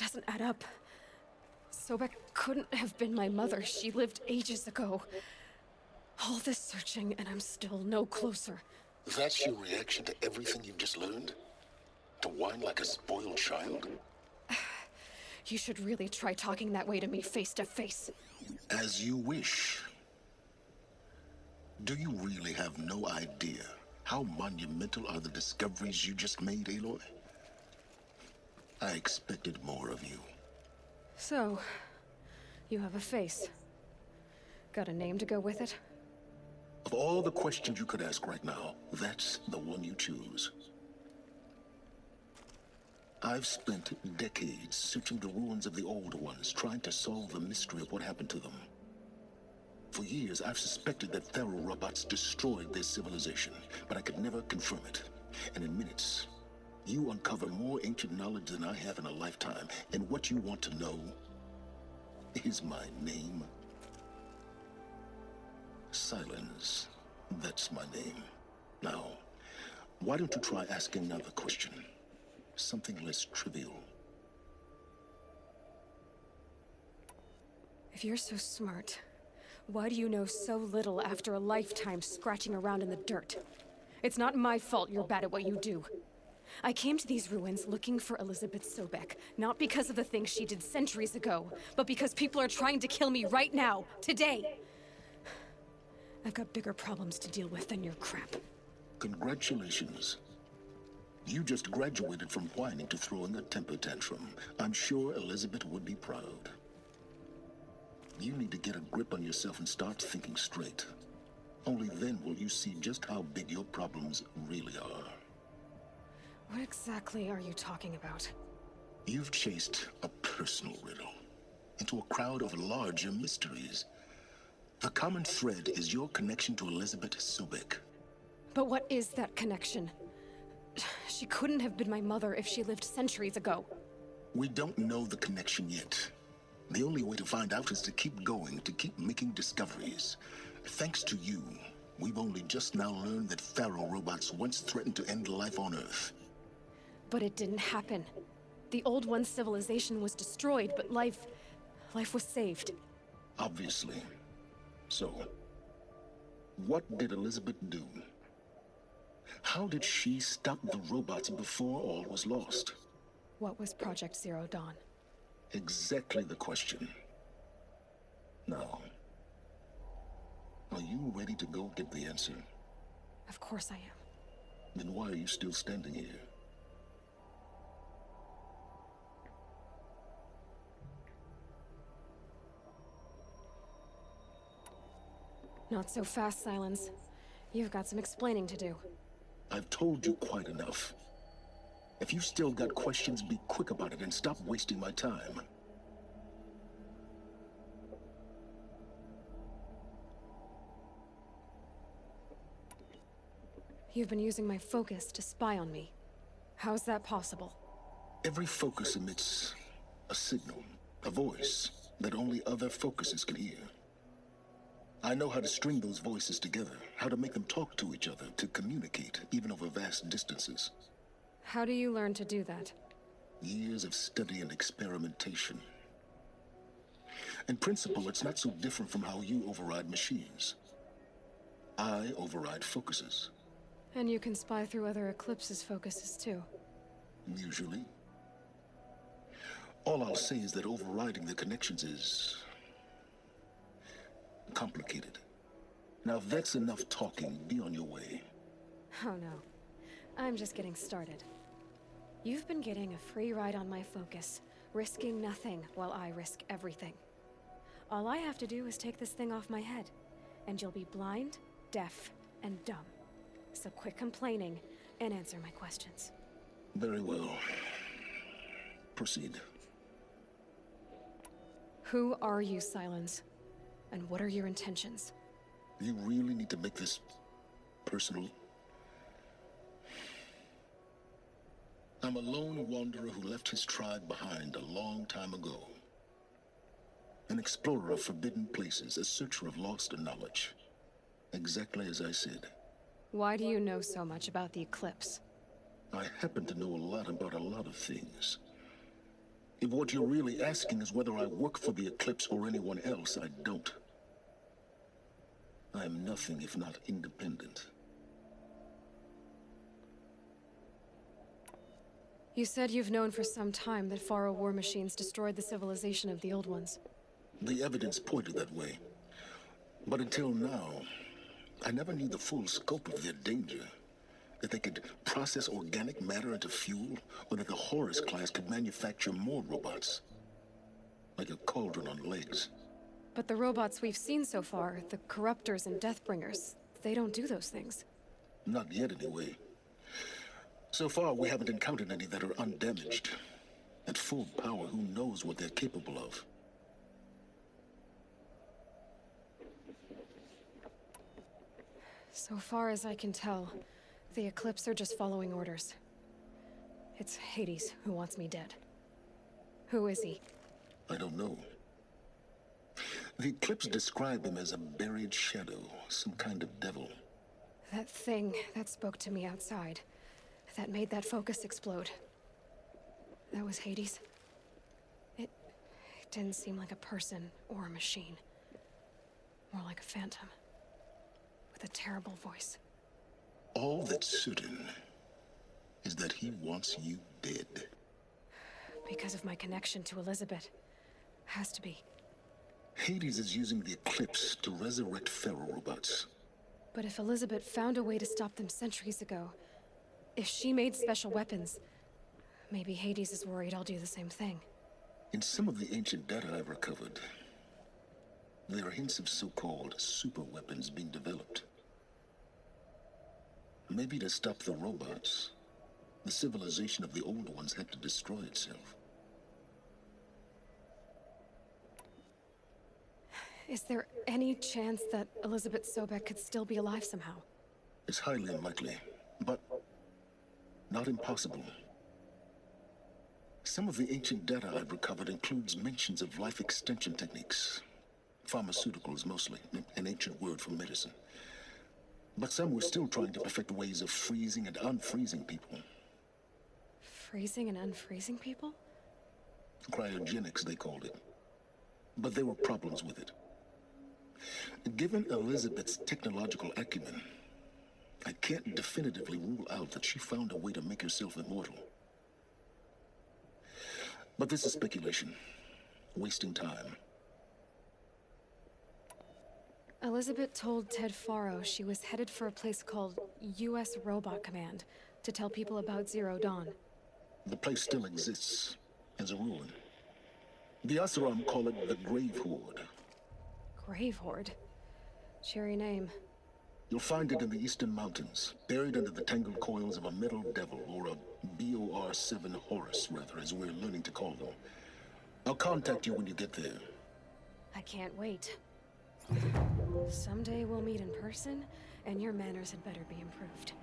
doesn't add up. Sobek couldn't have been my mother. She lived ages ago. All this searching, and I'm still no closer. That's your reaction to everything you've just learned? To whine like a spoiled child? You should really try talking that way to me face to face. As you wish. Do you really have no idea how monumental are the discoveries you just made, Aloy? I expected more of you. So, you have a face. Got a name to go with it? Of all the questions you could ask right now, that's the one you choose. I've spent decades searching the ruins of the old ones, trying to solve the mystery of what happened to them. For years, I've suspected that Pharaoh robots destroyed their civilization, but I could never confirm it. And in minutes, you uncover more ancient knowledge than I have in a lifetime, and what you want to know is my name. Silence. That's my name. Now, why don't you try asking another question? Something less trivial. If you're so smart, why do you know so little after a lifetime scratching around in the dirt? It's not my fault you're bad at what you do. I came to these ruins looking for Elizabeth Sobek, not because of the things she did centuries ago, but because people are trying to kill me right now, today. I've got bigger problems to deal with than your crap. Congratulations. You just graduated from whining to throwing a temper tantrum. I'm sure Elizabeth would be proud. You need to get a grip on yourself and start thinking straight. Only then will you see just how big your problems really are. What exactly are you talking about? You've chased a personal riddle into a crowd of larger mysteries. The common thread is your connection to Elizabeth Sobek. But what is that connection? She couldn't have been my mother if she lived centuries ago. We don't know the connection yet. The only way to find out is to keep going, to keep making discoveries. Thanks to you, we've only just now learned that Pharaoh robots once threatened to end life on Earth. But it didn't happen. The Old One's civilization was destroyed, but life was saved. Obviously. So, what did Elizabeth do? How did she stop the robots before all was lost? What was Project Zero Dawn? Exactly the question. Now, are you ready to go get the answer? Of course I am. Then why are you still standing here? Not so fast, Silence. You've got some explaining to do. I've told you quite enough. If you've still got questions, be quick about it and stop wasting my time. You've been using my focus to spy on me. How's that possible? Every focus emits a signal, a voice that only other focuses can hear. I know how to string those voices together, how to make them talk to each other, to communicate, even over vast distances. How do you learn to do that? Years of study and experimentation. In principle, it's not so different from how you override machines. I override focuses. And you can spy through other Eclipse's focuses too. Usually. All I'll say is that overriding the connections is complicated. Now, if that's enough talking, be on your way. Oh no. I'm just getting started. You've been getting a free ride on my focus, risking nothing while I risk everything. All I have to do is take this thing off my head, and you'll be blind, deaf, and dumb. So quit complaining and answer my questions. Very well. Proceed. Who are you, Silence? And what are your intentions? You really need to make this personal? I'm a lone wanderer who left his tribe behind a long time ago. An explorer of forbidden places, a searcher of lost knowledge. Exactly as I said. Why do you know so much about the Eclipse? I happen to know a lot about a lot of things. If what you're really asking is whether I work for the Eclipse or anyone else, I don't. I am nothing if not independent. You said you've known for some time that Faro war machines destroyed the civilization of the Old Ones. The evidence pointed that way. But until now, I never knew the full scope of their danger. That they could process organic matter into fuel, or that the Horus class could manufacture more robots. Like a cauldron on legs. But the robots we've seen so far, the Corruptors and Deathbringers, they don't do those things. Not yet, anyway. So far, we haven't encountered any that are undamaged. At full power, who knows what they're capable of? So far as I can tell, the Eclipse are just following orders. It's Hades who wants me dead. Who is he? I don't know. The Eclipse described him as a buried shadow, some kind of devil. That thing that spoke to me outside, that made that focus explode. That was Hades. It didn't seem like a person or a machine. More like a phantom. With a terrible voice. All that's certain is that he wants you dead. Because of my connection to Elizabeth. Has to be. Hades is using the Eclipse to resurrect Pharaoh robots. But if Elizabeth found a way to stop them centuries ago, if she made special weapons, maybe Hades is worried I'll do the same thing. In some of the ancient data I've recovered, there are hints of so-called super weapons being developed. Maybe to stop the robots, the civilization of the old ones had to destroy itself. Is there any chance that Elizabeth Sobek could still be alive somehow? It's highly unlikely, but not impossible. Some of the ancient data I've recovered includes mentions of life extension techniques. Pharmaceuticals mostly, an ancient word for medicine. But some were still trying to perfect ways of freezing and unfreezing people. Freezing and unfreezing people? Cryogenics, they called it. But there were problems with it. Given Elizabeth's technological acumen, I can't definitively rule out that she found a way to make herself immortal. But this is speculation. Wasting time. Elizabeth told Ted Faro she was headed for a place called U.S. Robot Command to tell people about Zero Dawn. The place still exists, as a ruin. The Asuram call it the Grave Horde. Grave Horde? Cheery name. You'll find it in the Eastern Mountains, buried under the tangled coils of a metal devil, or a BOR-7 Horus, rather, as we're learning to call them. I'll contact you when you get there. I can't wait. Someday we'll meet in person, and your manners had better be improved.